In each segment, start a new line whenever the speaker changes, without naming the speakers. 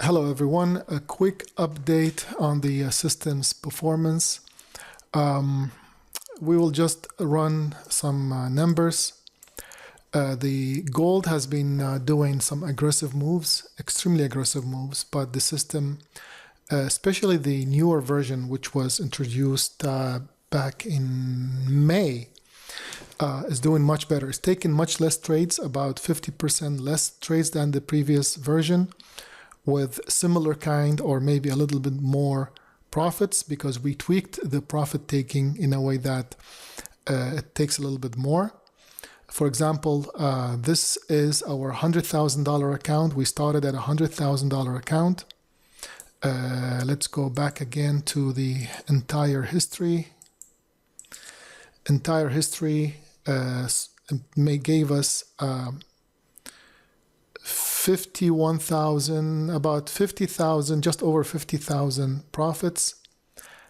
Hello everyone, a quick update on the system's performance. We will just run some numbers. The gold has been doing some aggressive moves, extremely aggressive moves, but the system, especially the newer version which was introduced back in May, is doing much better. It's taken much less trades, about 50% less trades than the previous version, with similar kind or maybe a little bit more profits, because we tweaked the profit taking in a way that it takes a little bit more. For example, this is our $100,000 account. We started at a $100,000 account. Let's go back again to the entire history. Entire history gave us 51,000, about 50,000, just over 50,000 profits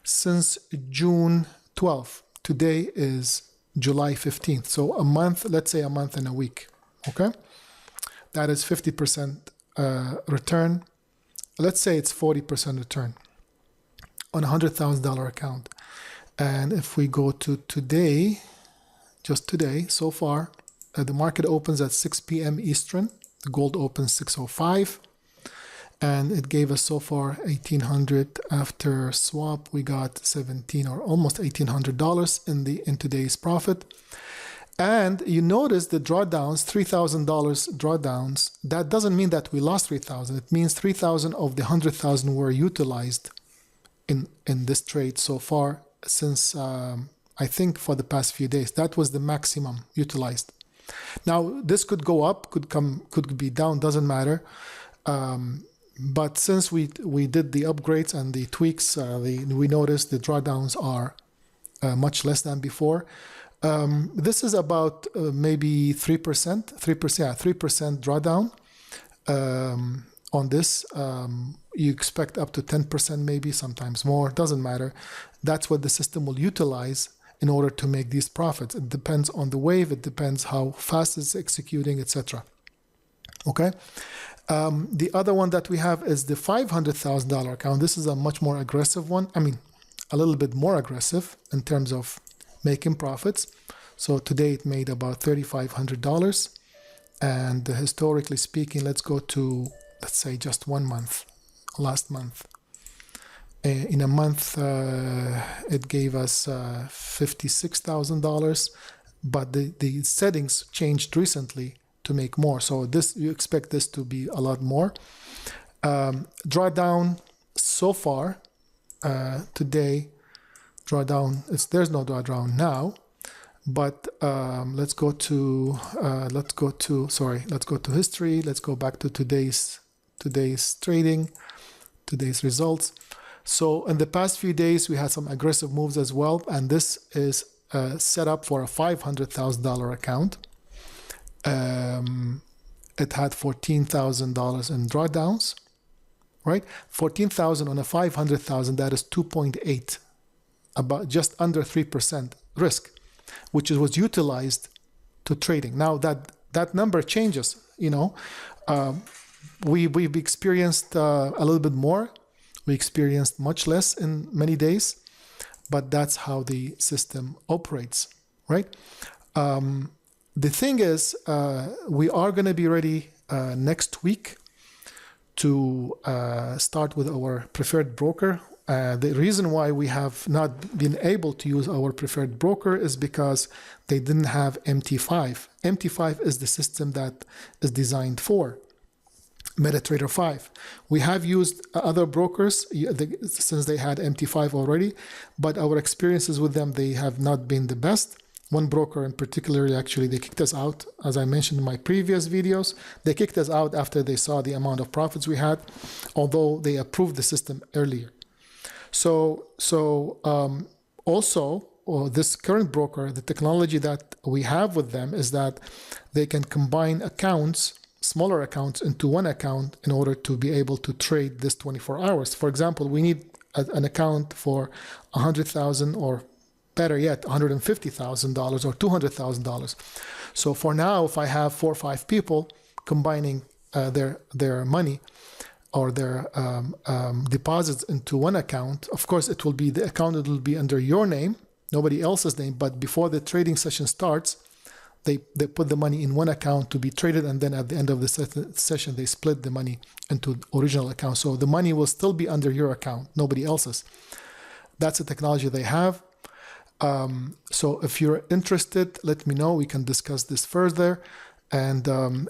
since June 12th. Today is July 15th. So a month, let's say a month and a week. Okay. That is 50% return. Let's say it's 40% return on a $100,000 account. And if we go to today, just today, so far, the market opens at 6 p.m. Eastern. The gold opens 6:05, and it gave us so far $1,800. After swap, we got $17 or almost $1,800 in today's profit. And you notice the drawdowns, $3,000 drawdowns. That doesn't mean that we lost 3,000. It means 3,000 of the 100,000 were utilized in this trade so far since I think for the past few days. That was the maximum utilized. Now this could go up, could be down, doesn't matter. But since we did the upgrades and the tweaks, we noticed the drawdowns are much less than before. This is about maybe 3%, 3% drawdown on this. You expect up to 10%, maybe sometimes more, doesn't matter. That's what the system will utilize in order to make these profits. It depends on the wave, it depends how fast it's executing, etc. Okay. The other one that we have is the $500,000 account. This is a much more aggressive one. I mean, a little bit more aggressive in terms of making profits. So today it made about $3,500. And historically speaking, let's go to, let's say, just 1 month, last month. In a month, it gave us $56,000, but the settings changed recently to make more. So this, you expect this to be a lot more. Drawdown so far today, drawdown. There's no drawdown now, but let's go to history. Let's go back to today's trading, today's results. So in the past few days, we had some aggressive moves as well. And this is set up for a $500,000 account. It had $14,000 in drawdowns, right? 14,000 on a 500,000, that is 2.8, about just under 3% risk, which was utilized to trading. Now that number changes, you know. We've experienced a little bit more. We experienced much less in many days, but that's how the system operates, right? The thing is, we are going to be ready next week to start with our preferred broker. The reason why we have not been able to use our preferred broker is because they didn't have MT5. MT5 is the system that is designed for MetaTrader 5. We have used other brokers since they had MT5 already, but our experiences with them, they have not been the best. One broker in particular, actually, they kicked us out. As I mentioned in my previous videos, they kicked us out after they saw the amount of profits we had, although they approved the system earlier. So also, this current broker, the technology that we have with them is that they can combine accounts, smaller accounts, into one account in order to be able to trade this 24 hours. For example, we need an account for $100,000 or better yet, $150,000 or $200,000. So for now, if I have 4 or 5 people combining their money or their deposits into one account. Of course, it will be the account that will be under your name, nobody else's name, but before the trading session starts, they put the money in one account to be traded, and then at the end of the session, they split the money into the original account. So the money will still be under your account, nobody else's. That's the technology they have. So if you're interested, let me know. We can discuss this further, and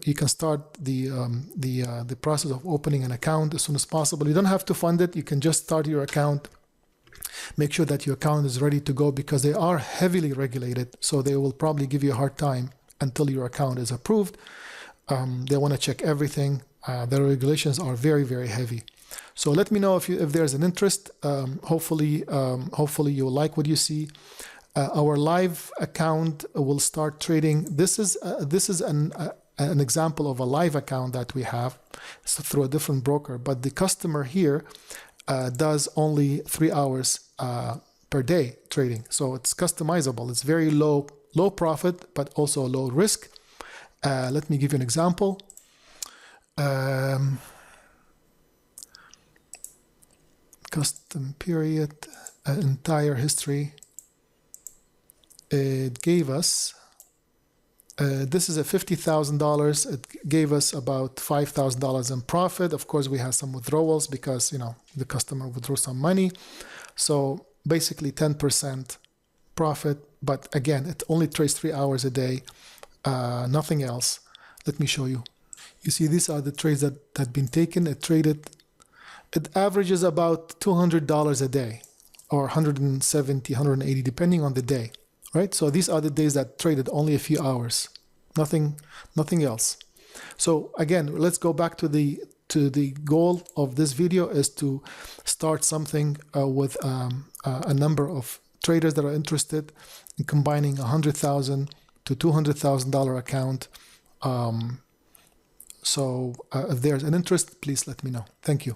you can start the process of opening an account as soon as possible. You don't have to fund it. You can just start your account. Make sure that your account is ready to go, because they are heavily regulated. So they will probably give you a hard time until your account is approved. They want to check everything. The regulations are very, very heavy. So let me know if there's an interest. Hopefully you'll like what you see. Our live account will start trading. This is an example of a live account that we have. It's through a different broker, but the customer here does only 3 hours per day trading. So it's customizable. It's very low profit, but also low risk. Let me give you an example. Custom period, entire history. It gave us, this is a $50,000. It gave us about $5,000 in profit. Of course, we had some withdrawals because, the customer withdrew some money. So basically 10% profit. But again, it only trades 3 hours a day, nothing else. Let me show you. You see, these are the trades that had been taken. It averages about $200 a day, or $170, $180, depending on the day, right? So these are the days that traded only a few hours, nothing else. So again, let's go back to the goal of this video is to start something with a number of traders that are interested in combining $100,000 to $200,000 account. So if there's an interest, please let me know. Thank you.